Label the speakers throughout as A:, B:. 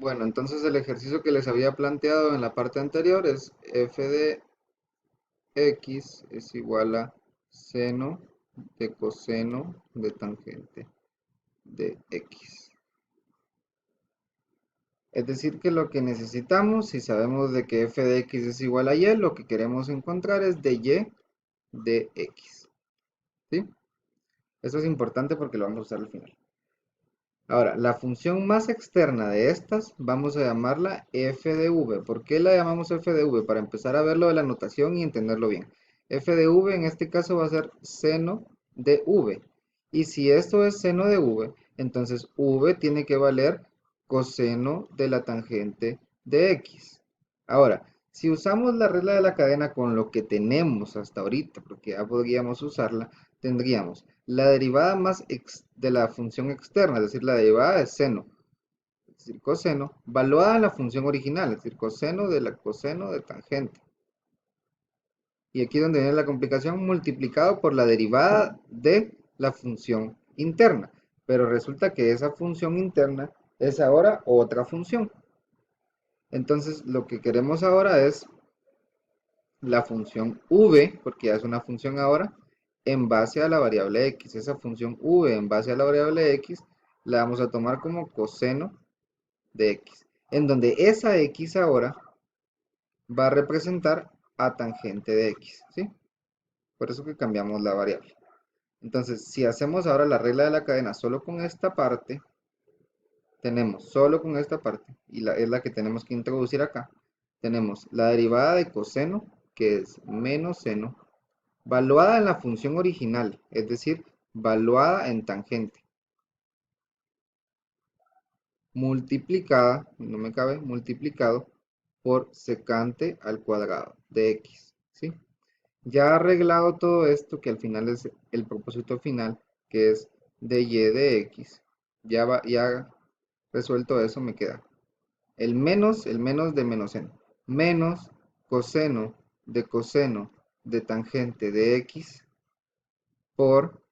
A: Bueno, entonces el ejercicio que les había planteado en la parte anterior es f de x es igual a seno de coseno de tangente de x. Es decir, que lo que necesitamos, si sabemos de que f de x es igual a y, lo que queremos encontrar es de y de x. ¿Sí? Eso es importante porque lo vamos a usar al final. Ahora, la función más externa de estas, vamos a llamarla f de v. ¿Por qué la llamamos f de v? Para empezar a ver lo de la notación y entenderlo bien. F de v en este caso va a ser seno de v. Y si esto es seno de v, entonces v tiene que valer coseno de la tangente de x. Ahora, si usamos la regla de la cadena con lo que tenemos hasta ahorita, porque ya podríamos usarla, tendríamos la derivada de la función externa, es decir, la derivada de seno, es decir, coseno, valuada en la función original, es decir, coseno de la coseno de tangente. Y aquí donde viene la complicación, multiplicado por la derivada de la función interna. Pero resulta que esa función interna es ahora otra función. Entonces, lo que queremos ahora es la función v, porque ya es una función ahora, en base a la variable x. Esa función v en base a la variable x la vamos a tomar como coseno de x, en donde esa x ahora va a representar a tangente de x, ¿sí? Por eso que cambiamos la variable. Entonces, si hacemos ahora la regla de la cadena solo con esta parte, tenemos solo con esta parte, y es la que tenemos que introducir acá, tenemos la derivada de coseno, que es menos seno, valuada en la función original, es decir, valuada en tangente, multiplicada, no me cabe, multiplicado por secante al cuadrado de x, ¿sí? Ya arreglado todo esto, que al final es el propósito final, que es de y de x, ya resuelto eso, me queda el menos de menos n, menos coseno de tangente de x por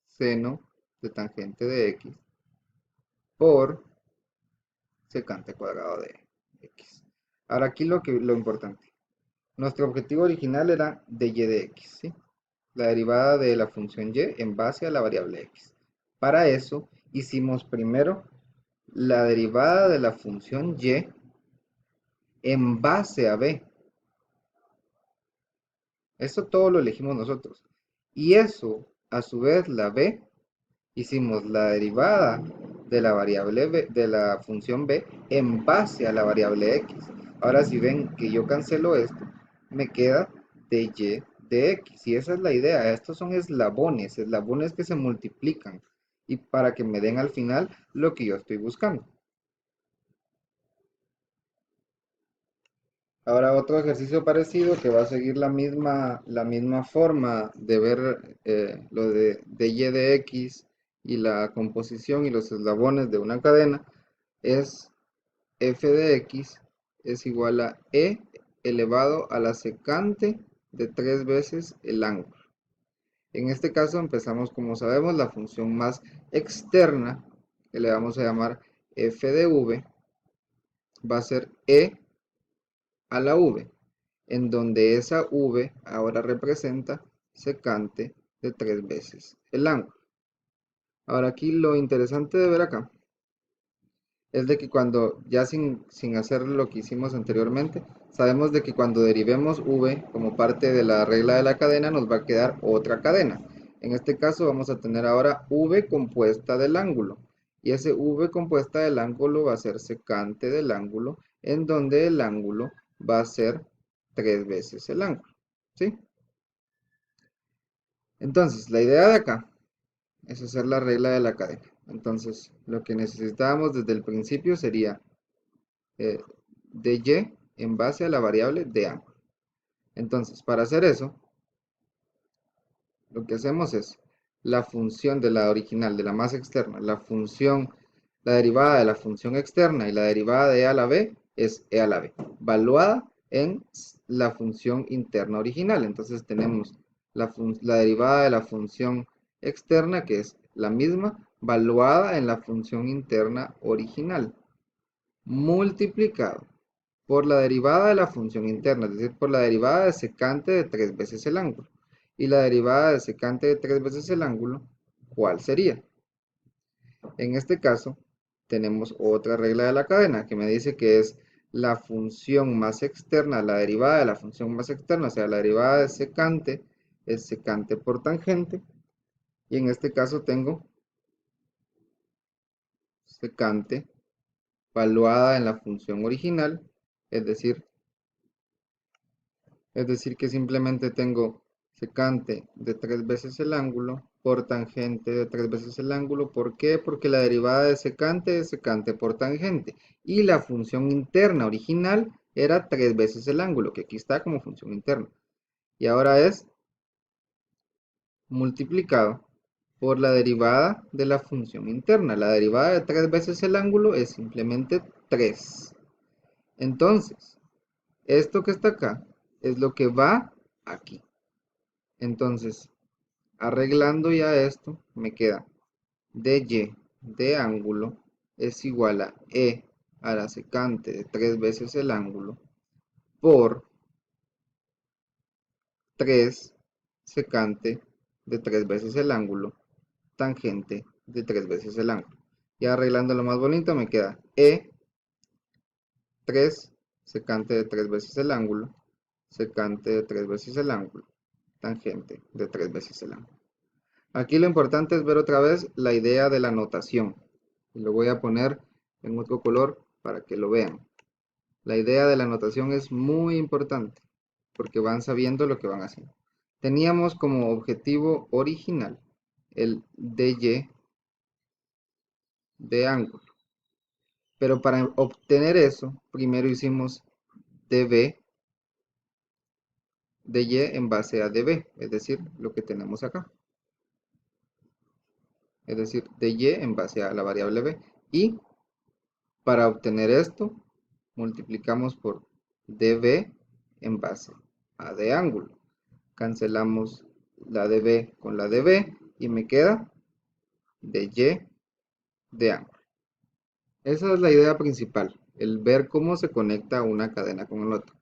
A: seno de tangente de x por secante cuadrado de x. Ahora aquí lo importante. Nuestro objetivo original era de y de x, ¿sí? La derivada de la función y en base a la variable x. Para eso hicimos primero la derivada de la función y en base a b. Eso todo lo elegimos nosotros. Y eso, a su vez, la b, hicimos la derivada de la variable b, de la función b en base a la variable x. Ahora si ven que yo cancelo esto, me queda de y de x. Y esa es la idea. Estos son eslabones, eslabones que se multiplican. Y para que me den al final lo que yo estoy buscando. Ahora otro ejercicio parecido que va a seguir la misma forma de ver lo de y de x y la composición y los eslabones de una cadena es f de x es igual a e elevado a la secante de 3 veces el ángulo. En este caso empezamos, como sabemos, la función más externa, que le vamos a llamar f de v, va a ser e a la v, en donde esa v ahora representa secante de 3 veces el ángulo. Ahora aquí lo interesante de ver acá es de que cuando, ya sin hacer lo que hicimos anteriormente, sabemos de que cuando derivemos v como parte de la regla de la cadena nos va a quedar otra cadena. En este caso vamos a tener ahora v compuesta del ángulo. Y ese v compuesta del ángulo va a ser secante del ángulo, en donde el ángulo va a ser 3 veces el ángulo. ¿Sí? Entonces, la idea de acá es hacer la regla de la cadena. Entonces, lo que necesitábamos desde el principio sería eh, de y en base a la variable de ángulo. Entonces, para hacer eso, lo que hacemos es la función de la original, de la más externa, la derivada de la función externa y la derivada de e a la b es e a la b, valuada en la función interna original. Entonces tenemos la derivada de la función externa, que es la misma, valuada en la función interna original. multiplicado por la derivada de la función interna, es decir, por la derivada de secante de 3 veces el ángulo. Y la derivada de secante de 3 veces el ángulo, ¿cuál sería? En este caso, tenemos otra regla de la cadena que me dice que es la función más externa, la derivada de la función más externa, o sea, la derivada de secante es secante por tangente. Y en este caso tengo secante valuada en la función original, es decir, que simplemente tengo secante de 3 veces el ángulo por tangente de 3 veces el ángulo. ¿Por qué? Porque la derivada de secante es secante por tangente. Y la función interna original era 3 veces el ángulo, que aquí está como función interna. Y ahora es multiplicado por la derivada de la función interna. La derivada de 3 veces el ángulo es simplemente 3. Entonces, esto que está acá es lo que va aquí. Entonces, arreglando ya esto, me queda dy de ángulo es igual a e a la secante de 3 veces el ángulo por 3 secante de 3 veces el ángulo tangente de 3 veces el ángulo. Y arreglando lo más bonito me queda e 3 secante de 3 veces el ángulo, secante de 3 veces el ángulo, tangente de 3 veces el ángulo. Aquí lo importante es ver otra vez la idea de la notación. Lo voy a poner en otro color para que lo vean. La idea de la notación es muy importante porque van sabiendo lo que van haciendo. Teníamos como objetivo original el dy de ángulo. Pero para obtener eso, primero hicimos db dy en base a db, es decir, lo que tenemos acá. Es decir, dy en base a la variable b. Y para obtener esto, multiplicamos por db en base a de ángulo. Cancelamos la db con la db y me queda dy de ángulo. Esa es la idea principal, el ver cómo se conecta una cadena con el otro.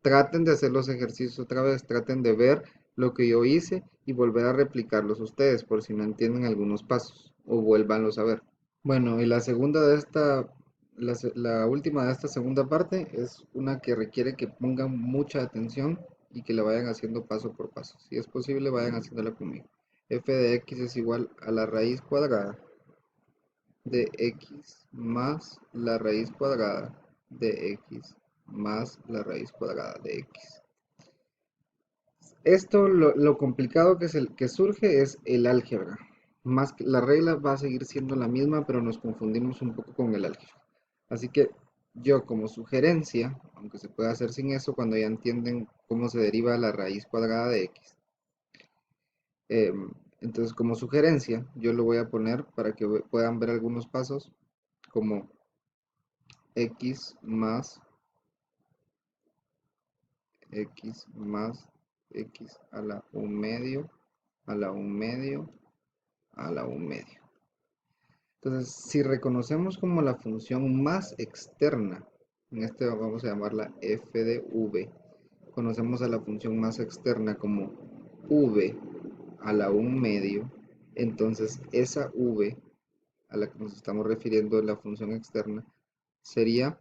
A: Traten de hacer los ejercicios otra vez, traten de ver lo que yo hice y volver a replicarlos ustedes por si no entienden algunos pasos o vuélvanlos a ver. Bueno, y la segunda de esta, la última de esta segunda parte es una que requiere que pongan mucha atención y que la vayan haciendo paso por paso. Si es posible, vayan haciéndola conmigo. F de x es igual a la raíz cuadrada de x más la raíz cuadrada de x más la raíz cuadrada de x. Esto, lo complicado que, que surge es el álgebra. Más que la regla va a seguir siendo la misma, pero nos confundimos un poco con el álgebra. Así que yo como sugerencia, aunque se puede hacer sin eso, cuando ya entienden cómo se deriva la raíz cuadrada de x, entonces como sugerencia yo lo voy a poner para que puedan ver algunos pasos como x más x más x a la 1 medio a la 1 medio a la 1 medio. Entonces, si reconocemos como la función más externa, en este vamos a llamarla f de v, conocemos a la función más externa como v a la 1 medio, entonces esa v a la que nos estamos refiriendo en la función externa sería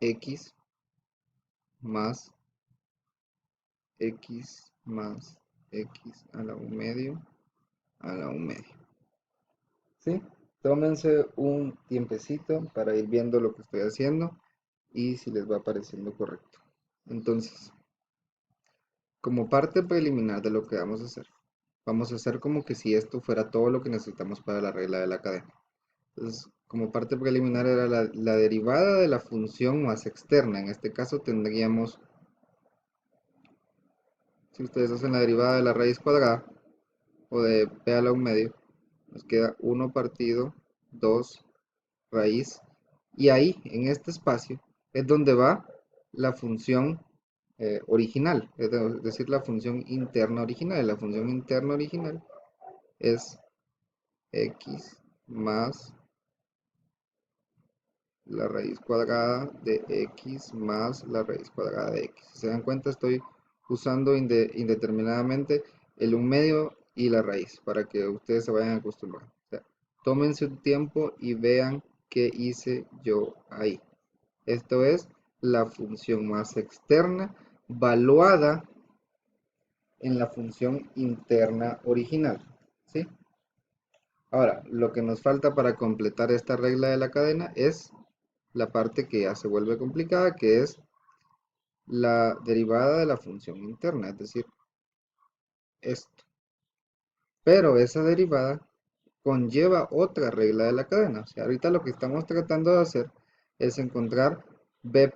A: x más x más x a la 1 medio a la 1 medio. ¿Sí? Tómense un tiempecito para ir viendo lo que estoy haciendo y si les va pareciendo correcto. Entonces, como parte preliminar de lo que vamos a hacer como que si esto fuera todo lo que necesitamos para la regla de la cadena. Entonces, como parte preliminar era la derivada de la función más externa. En este caso tendríamos, si ustedes hacen la derivada de la raíz cuadrada o de p a la 1 medio, nos queda 1 partido 2 raíz. Y ahí, en este espacio, es donde va la función original, es decir, la función interna original. La función interna original es x más la raíz cuadrada de x más la raíz cuadrada de x. Si se dan cuenta, estoy usando indeterminadamente el 1/2 y la raíz para que ustedes se vayan acostumbrando. O sea, tómense un tiempo y vean qué hice yo ahí. Esto es la función más externa valuada en la función interna original, ¿sí? Ahora, lo que nos falta para completar esta regla de la cadena es la parte que ya se vuelve complicada, que es la derivada de la función interna, es decir, esto. Pero esa derivada conlleva otra regla de la cadena. O sea, ahorita lo que estamos tratando de hacer es encontrar b',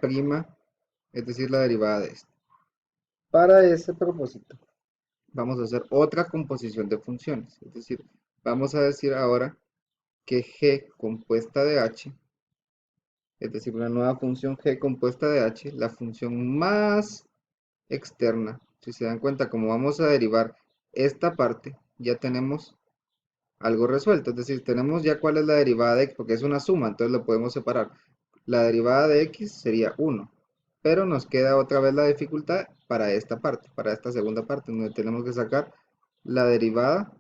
A: es decir, la derivada de esto. Para ese propósito, vamos a hacer otra composición de funciones. Es decir, vamos a decir ahora que g compuesta de h, es decir, una nueva función g compuesta de h, la función más externa. Si se dan cuenta, como vamos a derivar esta parte, ya tenemos algo resuelto. Es decir, tenemos ya cuál es la derivada de x, porque es una suma, entonces lo podemos separar. La derivada de x sería 1, pero nos queda otra vez la dificultad para esta parte, para esta segunda parte, donde tenemos que sacar la derivada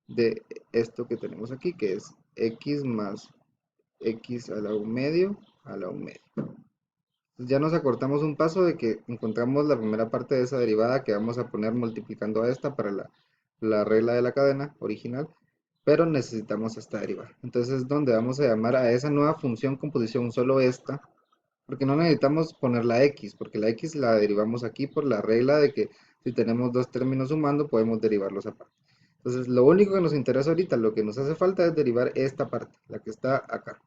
A: de esto que tenemos aquí, que es x más x a la 1/2 a la 1/2. Ya nos acortamos un paso de que encontramos la primera parte de esa derivada que vamos a poner multiplicando a esta para la regla de la cadena original, pero necesitamos esta derivada. Entonces, ¿dónde vamos a llamar a esa nueva función composición solo esta? Porque no necesitamos poner la x, porque la x la derivamos aquí por la regla de que si tenemos dos términos sumando, podemos derivarlos aparte. Entonces, lo único que nos interesa ahorita, lo que nos hace falta es derivar esta parte, la que está acá.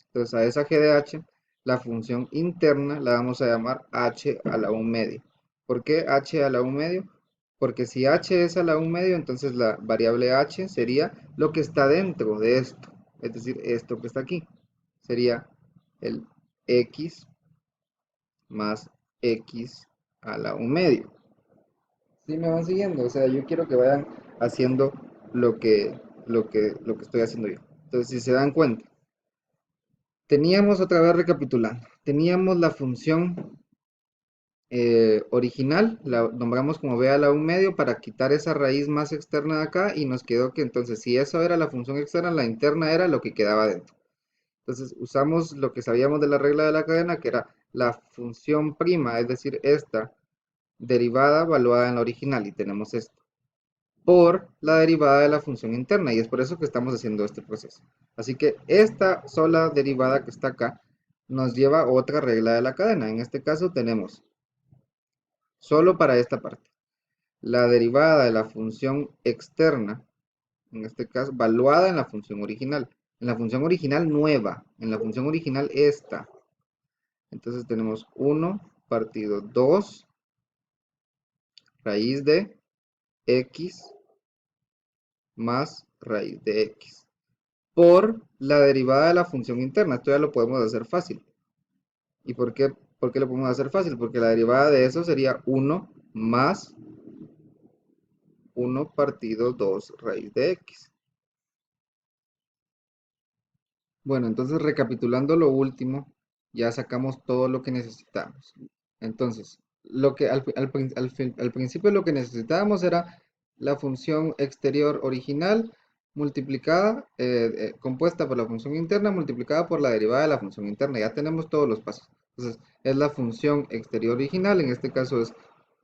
A: Entonces a esa g de h, la función interna la vamos a llamar h a la 1/2. ¿Por qué h a la 1/2? Porque si h es a la 1/2, entonces la variable h sería lo que está dentro de esto. Es decir, esto que está aquí. Sería el x más x a la 1/2. ¿Sí me van siguiendo? O sea, yo quiero que vayan haciendo lo que estoy haciendo yo. Entonces, si se dan cuenta, teníamos otra vez recapitulando, teníamos la función original, la nombramos como b a la 1/2 para quitar esa raíz más externa de acá y nos quedó que entonces si eso era la función externa, la interna era lo que quedaba dentro. Entonces usamos lo que sabíamos de la regla de la cadena, que era la función prima, es decir, esta derivada evaluada en la original y tenemos esto, por la derivada de la función interna y es por eso que estamos haciendo este proceso. Así que esta sola derivada que está acá nos lleva a otra regla de la cadena. En este caso tenemos, solo para esta parte, la derivada de la función externa, en este caso, valuada en la función original. En la función original nueva, en la función original esta. Entonces tenemos 1 partido 2 raíz de x más raíz de x. Por la derivada de la función interna. Esto ya lo podemos hacer fácil. ¿Y por qué lo podemos hacer fácil? Porque la derivada de eso sería 1 más 1 partido 2 raíz de x. Bueno, entonces recapitulando lo último, ya sacamos todo lo que necesitamos. Entonces, lo que al principio lo que necesitábamos era la función exterior original multiplicada, compuesta por la función interna multiplicada por la derivada de la función interna. Ya tenemos todos los pasos. Entonces, es la función exterior original, en este caso es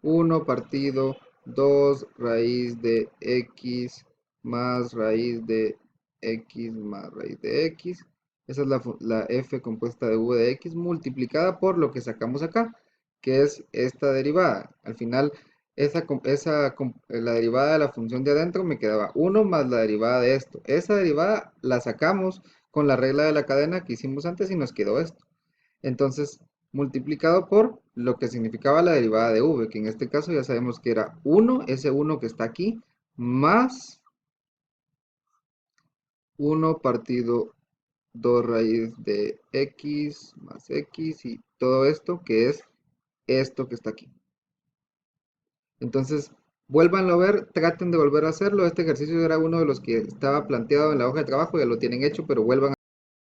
A: 1 partido 2 raíz de x más raíz de x más raíz de x. Esa es la f compuesta de v de x multiplicada por lo que sacamos acá, que es esta derivada. Al final, la derivada de la función de adentro me quedaba 1 más la derivada de esto. Esa derivada la sacamos con la regla de la cadena que hicimos antes y nos quedó esto. Entonces, multiplicado por lo que significaba la derivada de v, que en este caso ya sabemos que era 1, ese 1 que está aquí, más 1 partido 2 raíz de x más x y todo esto que es esto que está aquí. Entonces, vuélvanlo a ver, traten de volver a hacerlo. Este ejercicio era uno de los que estaba planteado en la hoja de trabajo, ya lo tienen hecho, pero vuelvan